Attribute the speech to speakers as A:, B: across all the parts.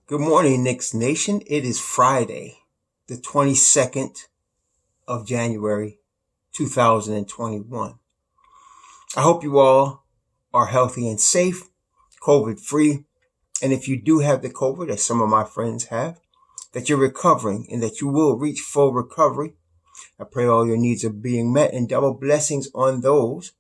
A: Good morning, Knicks Nation. It is Friday, the 22nd of January, 2021. I hope you all are healthy and safe, COVID-free. And if you do have the COVID, as some of my friends have, that you're recovering and that you will reach full recovery. I pray all your needs are being met, and double blessings on those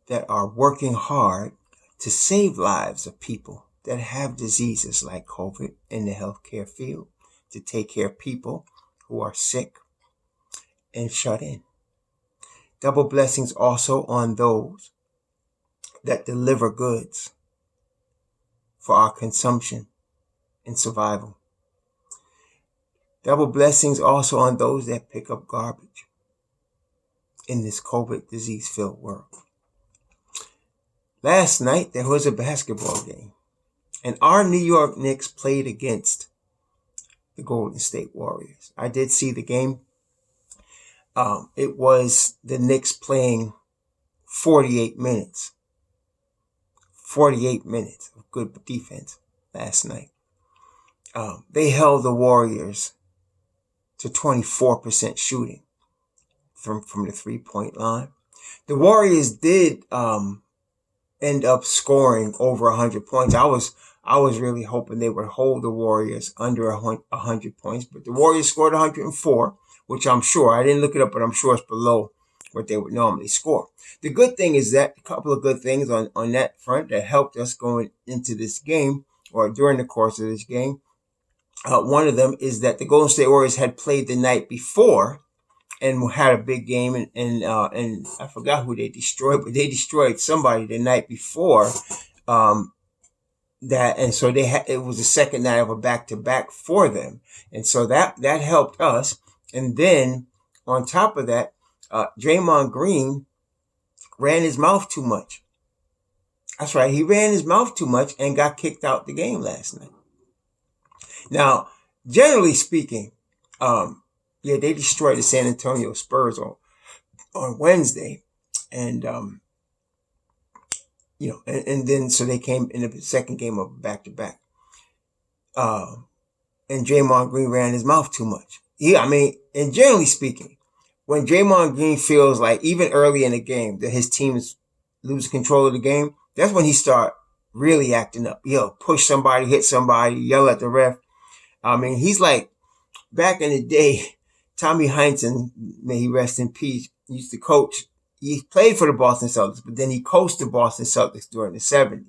A: that are working hard to save lives of people that have diseases like COVID in the healthcare field, to take care of people who are sick and shut in. Double blessings also on those that deliver goods for our consumption and survival. Double blessings also on those that pick up garbage in this COVID disease-filled world. Last night, there was a basketball game, and our New York Knicks played against the Golden State Warriors. I did see the game. It was the Knicks playing 48 minutes. 48 minutes of good defense last night. They held the Warriors to 24% shooting from the three-point line. The Warriors did end up scoring over 100 points. I was really hoping they would hold the Warriors under 100 points, but the Warriors scored 104, which I'm sure, I didn't look it up, but I'm sure it's below what they would normally score. The good thing is that a couple of good things on that front that helped us going into this game, or during the course of this game. One of them is that the Golden State Warriors had played the night before and had a big game, and I forgot who they destroyed, but they destroyed somebody the night before. And so it was the second night of a back-to-back for them, and so that helped us. And then on top of that, Draymond Green ran his mouth too much. That's right, he ran his mouth too much and got kicked out the game last night. Now, generally speaking, they destroyed the San Antonio Spurs on Wednesday, and then so they came in the second game of back-to-back. And Draymond Green ran his mouth too much. And generally speaking, when Draymond Green feels like, even early in the game, that his team is losing control of the game, that's when he start really acting up. He'll push somebody, hit somebody, yell at the ref. He's like, back in the day, Tommy Heinsohn, may he rest in peace, used to coach. He played for the Boston Celtics, but then he coached the Boston Celtics during the 70s.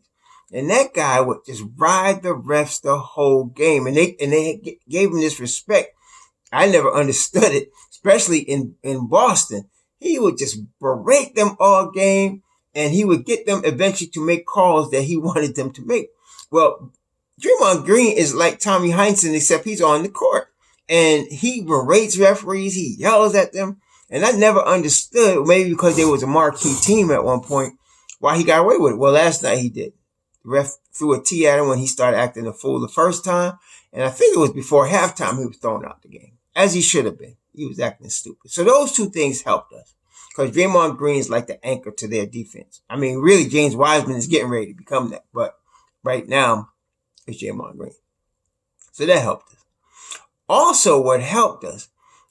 A: And that guy would just ride the refs the whole game. And they gave him this respect. I never understood it, especially in Boston. He would just berate them all game, and he would get them eventually to make calls that he wanted them to make. Well, Draymond Green is like Tommy Heinsohn, except he's on the court. And he berates referees, he yells at them. And I never understood, maybe because there was a marquee team at one point, why he got away with it. Well, last night he did. The ref threw a tee at him when he started acting a fool the first time. And I think it was before halftime he was thrown out the game, as he should have been. He was acting stupid. So those two things helped us, because Draymond Green is like the anchor to their defense. Really, James Wiseman is getting ready to become that. But right now, it's Draymond Green. So that helped us. Also, what helped us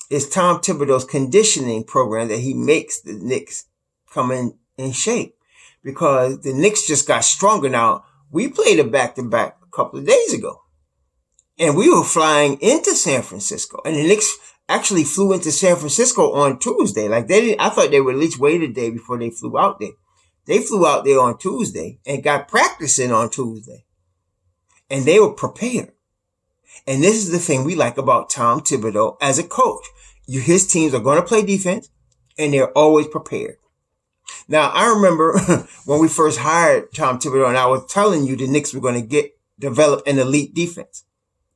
A: is Tom Thibodeau's conditioning program that he makes the Knicks come in shape, because the Knicks just got stronger. Now, we played a back-to-back a couple of days ago, and we were flying into San Francisco, and the Knicks actually flew into San Francisco on Tuesday. I thought they would at least wait a day before they flew out there. They flew out there on Tuesday and got practicing on Tuesday, and they were prepared. And this is the thing we like about Tom Thibodeau as a coach. His teams are going to play defense, and they're always prepared. Now, I remember when we first hired Tom Thibodeau, and I was telling you the Knicks were going to develop an elite defense,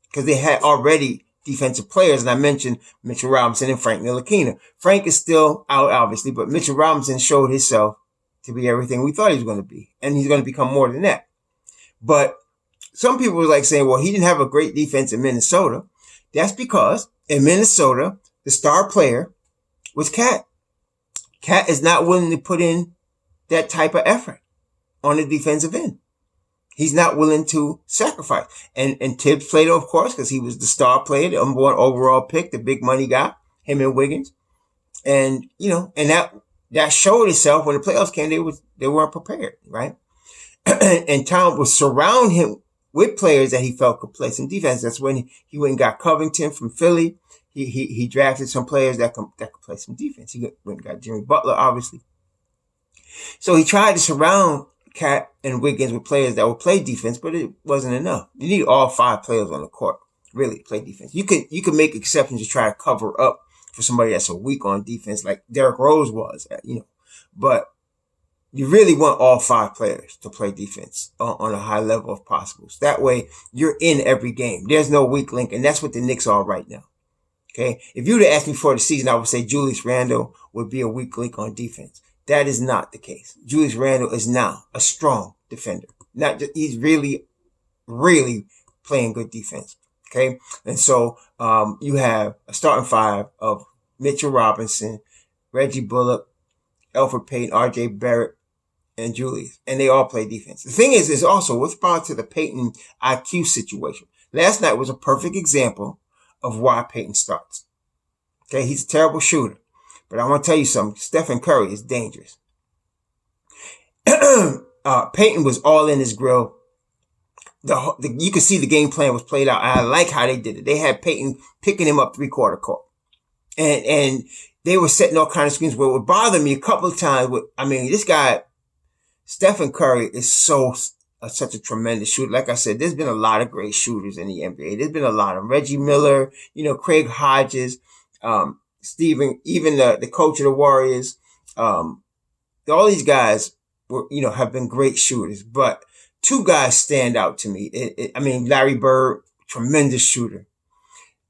A: because they had already defensive players. And I mentioned Mitchell Robinson and Frank Ntilikina. Frank is still out, obviously, but Mitchell Robinson showed himself to be everything we thought he was going to be. And he's going to become more than that. But some people were saying, well, he didn't have a great defense in Minnesota. That's because in Minnesota, the star player was Cat. Cat is not willing to put in that type of effort on the defensive end. He's not willing to sacrifice. And Thibs played, of course, because he was the star player, the number one overall pick, the big money guy, him and Wiggins. And, and that showed itself when the playoffs came. They weren't prepared, right? And Tom would surround him with players that he felt could play some defense. That's when he went and got Covington from Philly. He drafted some players that could play some defense. He went and got Jimmy Butler, obviously. So he tried to surround Cat and Wiggins with players that would play defense, but it wasn't enough. You need all 5 players on the court really to play defense. You could make exceptions to try to cover up for somebody that's a weak on defense, like Derrick Rose was, but you really want all 5 players to play defense on a high level if possible. So that way you're in every game. There's no weak link, and that's what the Knicks are right now. Okay. If you would have asked me before the season, I would say Julius Randle would be a weak link on defense. That is not the case. Julius Randle is now a strong defender. He's really, really playing good defense. Okay. And so, you have a starting 5 of Mitchell Robinson, Reggie Bullock, Elfrid Payton, RJ Barrett, and Julius. And they all play defense. The thing is also with regard to the Payton IQ situation. Last night was a perfect example of why Payton starts. Okay. He's a terrible shooter. But I want to tell you something. Stephen Curry is dangerous. Payton was all in his grill. You could see the game plan was played out. I like how they did it. They had Payton picking him up 3/4 court. And they were setting all kinds of screens where it would bother me a couple of times. This guy, Stephen Curry, is such a tremendous shooter. Like I said, there's been a lot of great shooters in the NBA. There's been a lot of Reggie Miller, Craig Hodges, Steven, even the coach of the Warriors. All these guys have been great shooters, but 2 guys stand out to me. Larry Bird, tremendous shooter.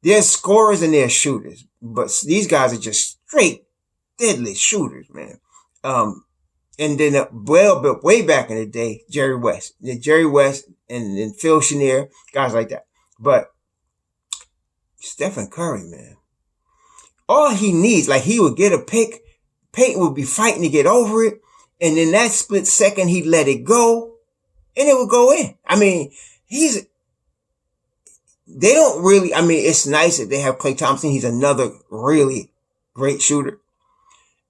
A: There's scorers and there's shooters, but these guys are just straight deadly shooters, man. And then way back in the day, Jerry West and Phil Chenier, guys like that. But Stephen Curry, man, all he needs, like he would get a pick, Payton would be fighting to get over it, and in that split second, he'd let it go, and it would go in. They don't really, it's nice that they have Klay Thompson. He's another really great shooter,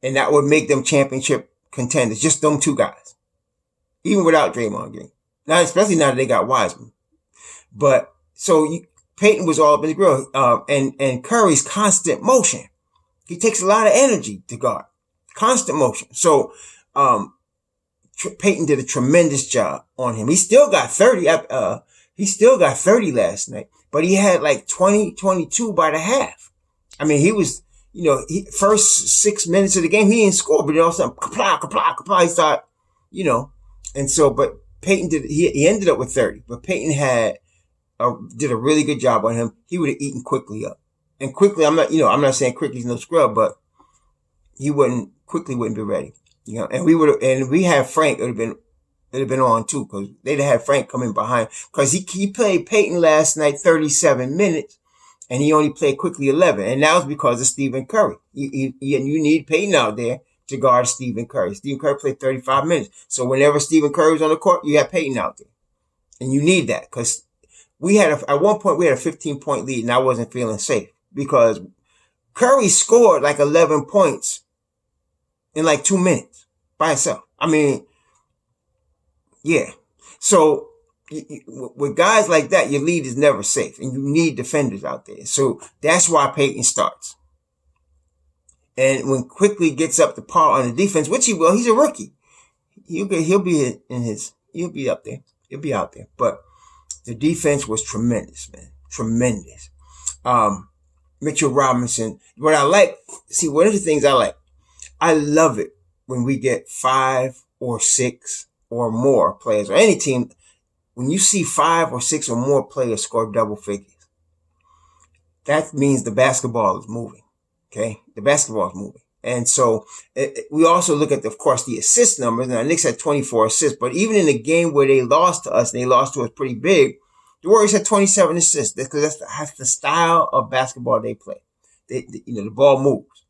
A: and that would make them championship contenders, just them 2 guys, even without Draymond Green. Now, especially now that they got Wiseman. But, Payton was all up in the grill, and Curry's constant motion. He takes a lot of energy to guard. Constant motion. So, Payton did a tremendous job on him. He still got 30, last night, but he had like 20, 22 by the half. He was, first 6 minutes of the game, he didn't score, but all of a sudden, kapla, he started, and so, but Payton he ended up with 30, but Payton did a really good job on him. He would have eaten Quickly up. And Quickly, I'm not saying Quickly's no scrub, but Quickly wouldn't be ready. And we had Frank, it'd have been on too, because they'd have had Frank come in behind, because he played Payton last night 37 minutes, and he only played Quickly 11. And that was because of Stephen Curry. You need Payton out there to guard Stephen Curry. Stephen Curry played 35 minutes. So whenever Stephen Curry was on the court, you have Payton out there. And you need that, because at one point we had a 15-point lead, and I wasn't feeling safe, because Curry scored like 11 points in like 2 minutes by himself. Yeah. So with guys like that, your lead is never safe, and you need defenders out there. So that's why Payton starts. And when Quickly gets up to par on the defense, which he will, he's a rookie. He'll be up there. He'll be out there. But the defense was tremendous, man. Tremendous. Mitchell Robinson. One of the things I love it when we get 5 or 6 or more players, or any team, when you see 5 or 6 or more players score double figures, that means the basketball is moving. Okay? The basketball is moving. And so we also look at, of course, the assist numbers. Now, Knicks had 24 assists, but even in the game where they lost to us, and they lost to us pretty big, the Warriors had 27 assists, because that's the style of basketball they play. The ball moves.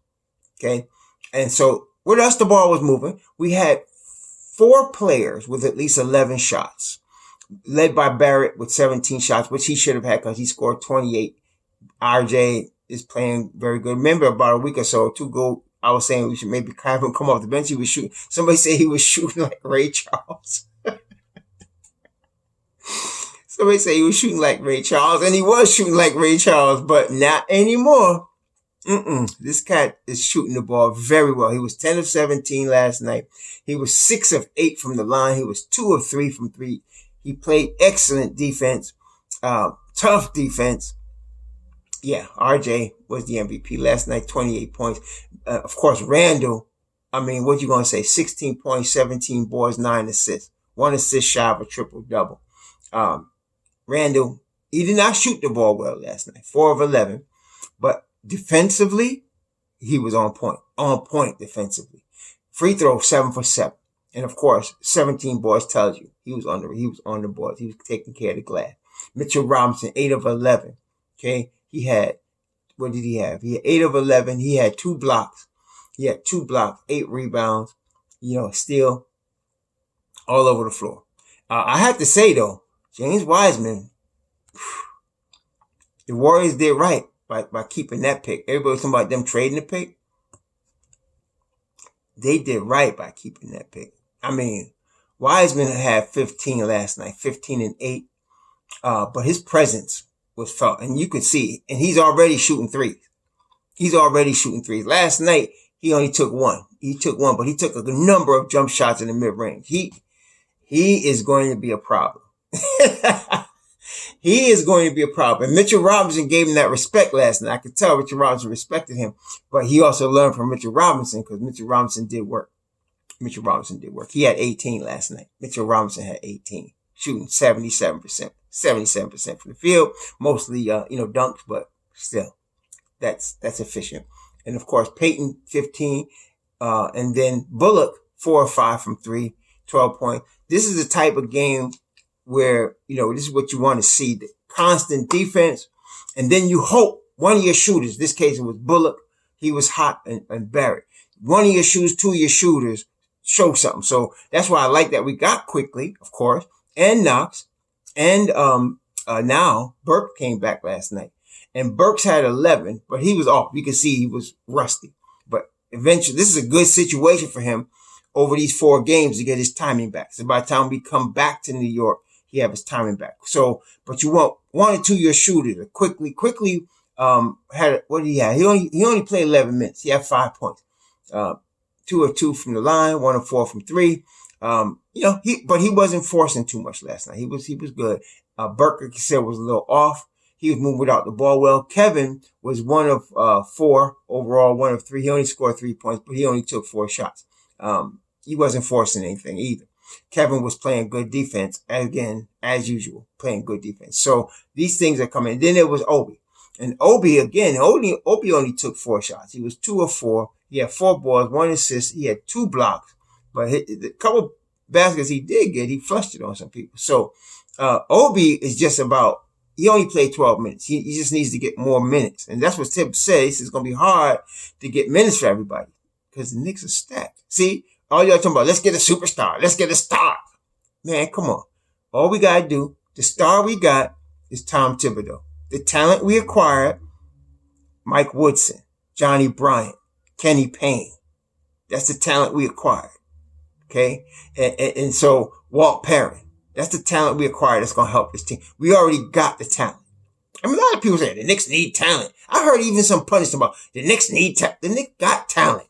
A: Okay? And so with us, the ball was moving. We had 4 players with at least 11 shots. led by Barrett with 17 shots, which he should have had because he scored 28. RJ is playing very good. Remember about a week or so ago, I was saying we should maybe have him come off the bench. He was shooting. Somebody said he was shooting like Ray Charles. Somebody said he was shooting like Ray Charles, and he was shooting like Ray Charles, but not anymore. This cat is shooting the ball very well. He was 10 of 17 last night. He was 6 of 8 from the line. He was 2 of 3 from 3. He played excellent defense, tough defense. Yeah, RJ was the MVP last night, 28 points. Of course, Randall, what you going to say? 16 points, 17 boards, 9 assists. 1 assist shy of a triple-double. Randall, he did not shoot the ball well last night, 4 of 11. But defensively, he was on point defensively. Free throw, 7 for 7. And of course, 17 boards tells you he was on the boards. He was taking care of the glass. Mitchell Robinson, 8 of 11. Okay. He had, what did he have? He had 8 of 11. He had 2 blocks. 8 rebounds, steal all over the floor. I have to say though, James Wiseman, the Warriors did right by keeping that pick. Everybody was talking about them trading the pick. They did right by keeping that pick. Wiseman had 15 last night, 15 and 8. But his presence was felt, and you could see, and he's already shooting threes. Last night, he only took one. But he took a number of jump shots in the mid-range. He is going to be a problem. He is going to be a problem. And Mitchell Robinson gave him that respect last night. I could tell Mitchell Robinson respected him, but he also learned from Mitchell Robinson because Mitchell Robinson did work. He had 18 last night. Mitchell Robinson had 18, shooting 77%. 77% from the field, mostly, dunks, but still, that's efficient. And of course, Peyton, 15, and then Bullock, 4 or 5 from 3, 12 points. This is the type of game where, this is what you want to see, the constant defense. And then you hope one of your shooters, this case it was Bullock, he was hot, and Barrett. One of your shooters, 2 of your shooters show something. So that's why I like that we got quickly, of course, and Knox. And now Burke came back last night, and Burks had 11, but he was off. You can see he was rusty. But eventually, this is a good situation for him over these 4 games to get his timing back. So by the time we come back to New York, he have his timing back. So, but you want 1 or 2 of your shooters to quickly had, what did he have? He only played 11 minutes. He had 5 points. 2 of 2 from the line, 1 of 4 from 3. But he wasn't forcing too much last night. He was good. Burke, like you said, was a little off. He was moving without the ball well. Kevin was 1 of 4 overall, 1 of 3. He only scored 3 points, but he only took 4 shots. He wasn't forcing anything either. Kevin was playing good defense, again, as usual, playing good defense. So these things are coming. Then there was Obi. And Obi only took 4 shots. He was 2 of 4. He had 4 balls, 1 assist. He had 2 blocks. But the couple baskets he did get, he flushed it on some people. So Obi is just about, he only played 12 minutes. He just needs to get more minutes. And that's what Thibs says. It's going to be hard to get minutes for everybody because the Knicks are stacked. See, all y'all talking about, let's get a superstar. Let's get a star. Man, come on. All we got to do, the star we got is Tom Thibodeau. The talent we acquired, Mike Woodson, Johnny Bryant, Kenny Payne. That's the talent we acquired. Okay? And so Walt Perrin. That's the talent we acquired that's going to help this team. We already got the talent. A lot of people say the Knicks need talent. I heard even some pundits about the Knicks need talent. The Knicks got talent.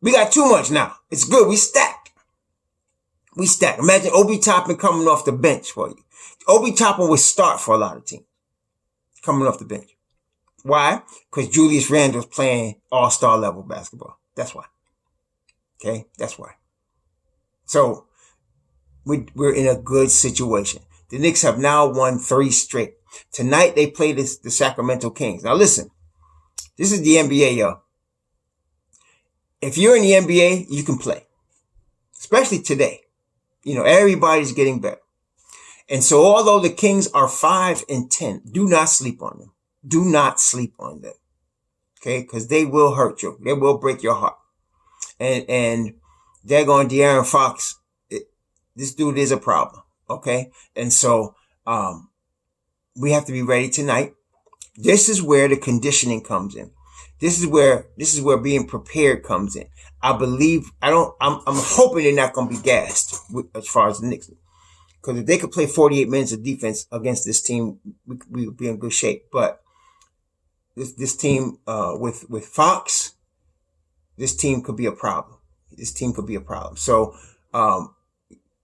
A: We got too much now. It's good. We stacked. Imagine Obi Toppin coming off the bench for you. Obi Toppin would start for a lot of teams coming off the bench. Why? Because Julius Randle's playing all-star level basketball. That's why. Okay? That's why. So, we're in a good situation. The Knicks have now won 3 straight. Tonight, they play the Sacramento Kings. Now, listen. This is the NBA, y'all. If you're in the NBA, you can play. Especially today. Everybody's getting better. And so, although the Kings are 5-10, do not sleep on them. Do not sleep on them. Okay? Because they will hurt you. They will break your heart. And they're going De'Aaron Fox. This dude is a problem. Okay. And so, we have to be ready tonight. This is where the conditioning comes in. This is where being prepared comes in. I'm hoping they're not going to be gassed as far as the Knicks. Because if they could play 48 minutes of defense against this team, we would be in good shape. But this team, with Fox, this team could be a problem. So,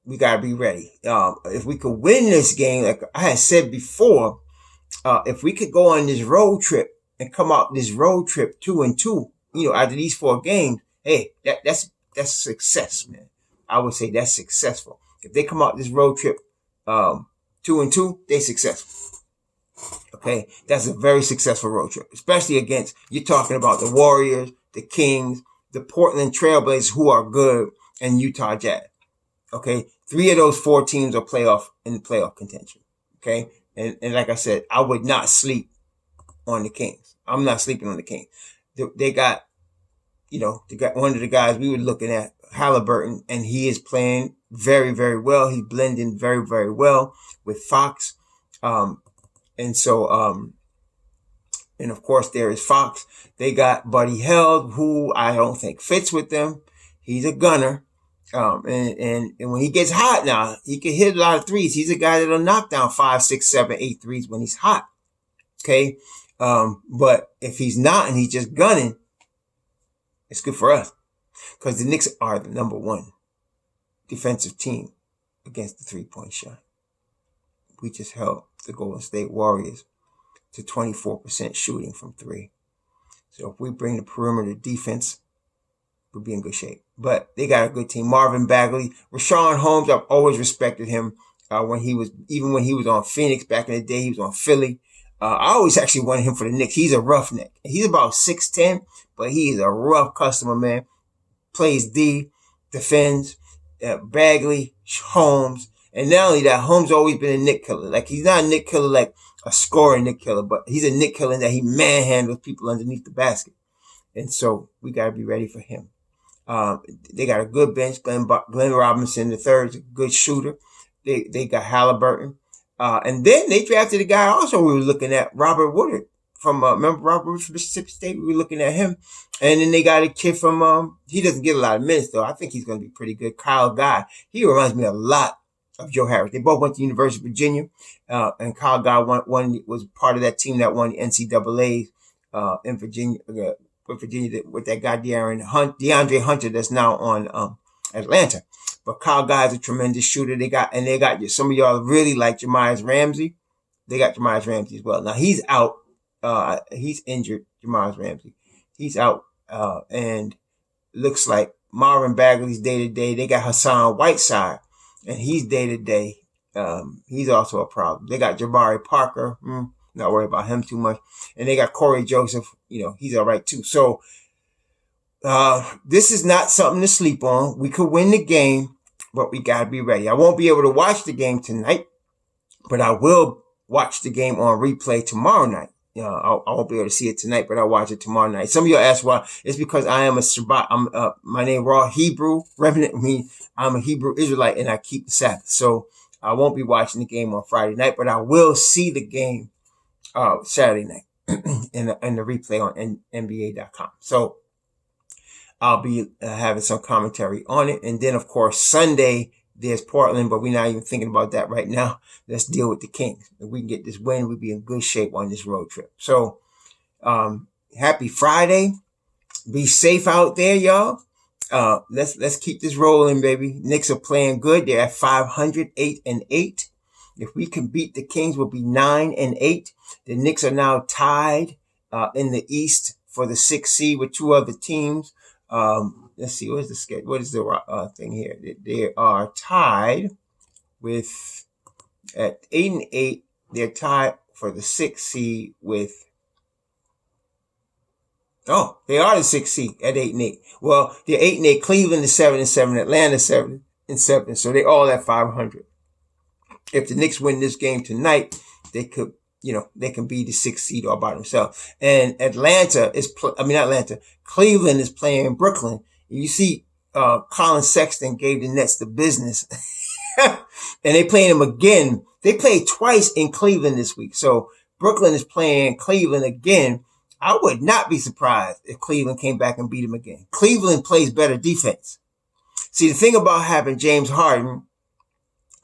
A: we got to be ready. If we could win this game, like I had said before, if we could go on this road trip and come out this road trip 2-2, after these 4 games, hey, that's success, man. I would say that's successful. If they come out this road trip, 2-2, they successful. Okay, that's a very successful road trip, especially against, you're talking about the Warriors, the Kings, the Portland Trailblazers, who are good, and Utah Jazz. Okay, 3 of those 4 teams are in playoff contention. Okay, and like I said, I would not sleep on the Kings. I'm not sleeping on the Kings. They got one of the guys we were looking at, Halliburton, and he is playing very, very well. He's blending very, very well with Fox. And of course there is Fox. They got Buddy Hield, who I don't think fits with them. He's a gunner. And when he gets hot now, he can hit a lot of threes. He's a guy that'll knock down 5, 6, 7, 8 threes when he's hot. Okay. But if he's not and he's just gunning, it's good for us, because the Knicks are the number 1 defensive team against the 3-point shot. We just held the Golden State Warriors to 24% shooting from 3. So if we bring the perimeter defense, we'll be in good shape. But they got a good team. Marvin Bagley, Rashawn Holmes, I've always respected him. When he was on Phoenix back in the day, he was on Philly. I always actually wanted him for the Knicks. He's a roughneck. He's about 6'10", but he is a rough customer, man. Plays D, defends. Bagley, Holmes, and not only that, Holmes always been a Knick killer. Like, he's not a Knick killer like a scoring Knick killer, but he's a Knick killer in that he manhandles people underneath the basket. And so we got to be ready for him. They got a good bench. Glenn Robinson III is a good shooter. They got Halliburton. And then they drafted a guy also we were looking at, Robert Woodard remember Robert Woodard from Mississippi State? We were looking at him. And then they got a kid from, he doesn't get a lot of minutes though. I think he's going to be pretty good. Kyle Guy. He reminds me a lot of Joe Harris. They both went to the University of Virginia. And Kyle Guy was part of that team that won the NCAA, in Virginia, with that guy DeAndre Hunter that's now on Atlanta. But Kyle Guy is a tremendous shooter. They got some of y'all really like Jamias Ramsey. They got Jamias Ramsey as well. Now he's out. He's injured. Jamias Ramsey. He's out. And looks like Marvin Bagley's day to day. They got Hassan Whiteside, and he's day to day. He's also a problem. They got Jabari Parker. Not worried about him too much. And they got Corey Joseph. He's all right too. So, this is not something to sleep on. We could win the game, but we got to be ready. I won't be able to watch the game tonight, but I will watch the game on replay tomorrow night. I won't be able to see it tonight, but I'll watch it tomorrow night. Some of you ask why. It's because I am a Shabbat. My name Raw Hebrew Remnant. I'm a Hebrew Israelite, and I keep the Sabbath. So I won't be watching the game on Friday night, but I will see the game Saturday night in the replay on NBA.com. So I'll be having some commentary on it. And then, of course, Sunday, there's Portland, but we're not even thinking about that right now. Let's deal with the Kings. If we can get this win, we'll be in good shape on this road trip. So, happy Friday. Be safe out there, y'all. Let's keep this rolling, baby. Knicks are playing good. They're at 500, 8-8. If we can beat the Kings, we'll be 9-8. The Knicks are now tied, in the East for the 6th seed with 2 other teams. Let's see, what is the schedule? What is the thing here? They are tied with, at 8-8, they're tied for the 6th seed with, they are the 6th seed at 8-8. Well, they're 8-8. Cleveland is 7-7. Atlanta 7-7. So they're all at 500. If the Knicks win this game tonight, they could, they can be the 6th seed all by themselves. And Cleveland is playing Brooklyn. You see, Colin Sexton gave the Nets the business and they playing them again. They played twice in Cleveland this week. So Brooklyn is playing Cleveland again. I would not be surprised if Cleveland came back and beat them again. Cleveland plays better defense. See, the thing about having James Harden,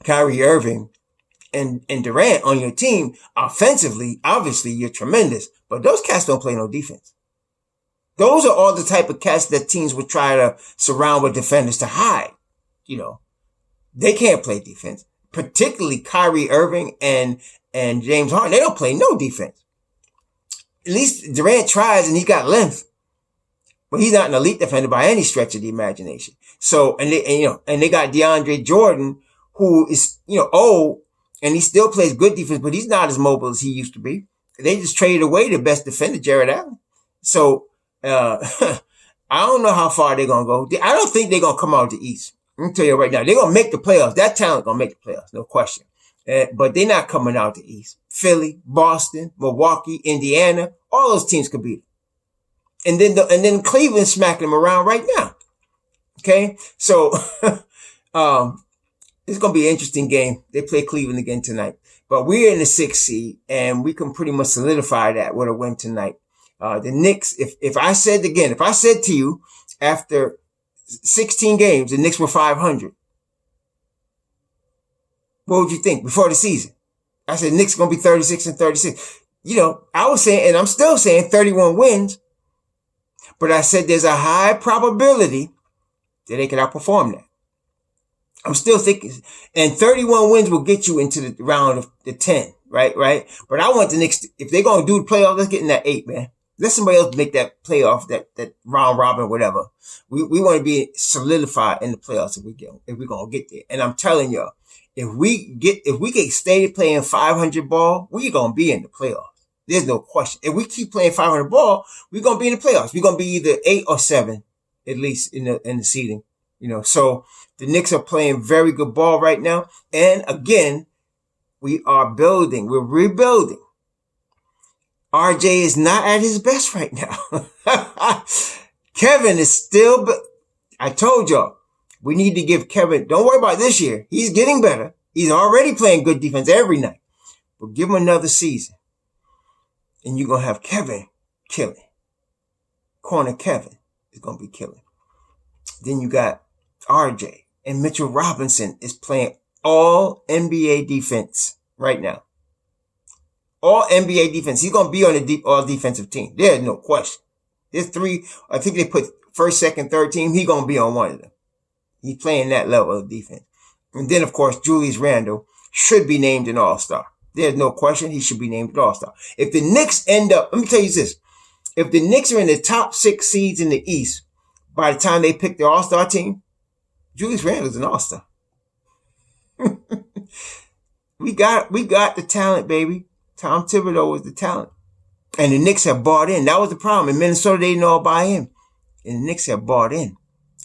A: Kyrie Irving, and Durant on your team, offensively, obviously, you're tremendous. But those cats don't play no defense. Those are all the type of cats that teams would try to surround with defenders to hide. They can't play defense. Particularly Kyrie Irving and James Harden. They don't play no defense. At least Durant tries and he got length. But he's not an elite defender by any stretch of the imagination. So, and they got DeAndre Jordan, who is, old, and he still plays good defense, but he's not as mobile as he used to be. They just traded away the best defender, Jared Allen. So, I don't know how far they're going to go. I don't think they're going to come out of the East. I'm going to tell you right now, they're going to make the playoffs. That talent going to make the playoffs, no question. But they're not coming out the East. Philly, Boston, Milwaukee, Indiana, all those teams could beat them. And then Cleveland smacking them around right now. Okay? So, it's going to be an interesting game. They play Cleveland again tonight. But we're in the 6th seed, and we can pretty much solidify that with a win tonight. The Knicks, if I said to you after 16 games, the Knicks were 500, what would you think before the season? I said Knicks going to be 36-36. I was saying, and I'm still saying 31 wins, but I said there's a high probability that they can outperform that. I'm still thinking, and 31 wins will get you into the round of the 10, right? But I want the Knicks, if they're going to do the playoffs, let's get in that 8, man. Let somebody else make that playoff, that round robin, whatever. We want to be solidified in the playoffs if we're going to get there. And I'm telling y'all, if we can stay playing 500 ball, we're going to be in the playoffs. There's no question. If we keep playing 500 ball, we're going to be in the playoffs. We're going to be either 8 or 7, at least in the seeding. So the Knicks are playing very good ball right now. And again, we are building. We're rebuilding. RJ is not at his best right now. Kevin is still, I told y'all, we need to give Kevin, don't worry about this year. He's getting better. He's already playing good defense every night. But give him another season. And you're going to have Kevin killing. Corner Kevin is going to be killing. Then you got RJ. And Mitchell Robinson is playing all NBA defense right now. All NBA defense. He's going to be on the all defensive team. There's no question. There's 3, I think they put first, second, third team. He's going to be on one of them. He's playing that level of defense. And then, of course, Julius Randle should be named an all-star. There's no question he should be named an all-star. If the Knicks end up, let me tell you this. If the Knicks are in the top 6 seeds in the East, by the time they pick their all-star team, Julius Randle is an all-star. We got the talent, baby. Tom Thibodeau was the talent. And the Knicks have bought in. That was the problem. In Minnesota, they didn't all buy in. And the Knicks have bought in.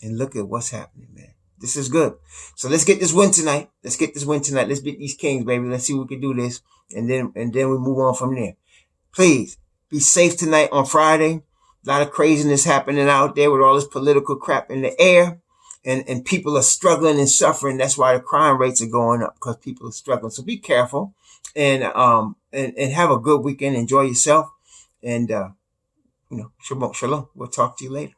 A: And look at what's happening, man. This is good. So let's get this win tonight. Let's beat these Kings, baby. Let's see if we can do this. And then we move on from there. Please be safe tonight on Friday. A lot of craziness happening out there with all this political crap in the air. And people are struggling and suffering. That's why the crime rates are going up, because people are struggling. So be careful and have a good weekend. Enjoy yourself. And, shalom. We'll talk to you later.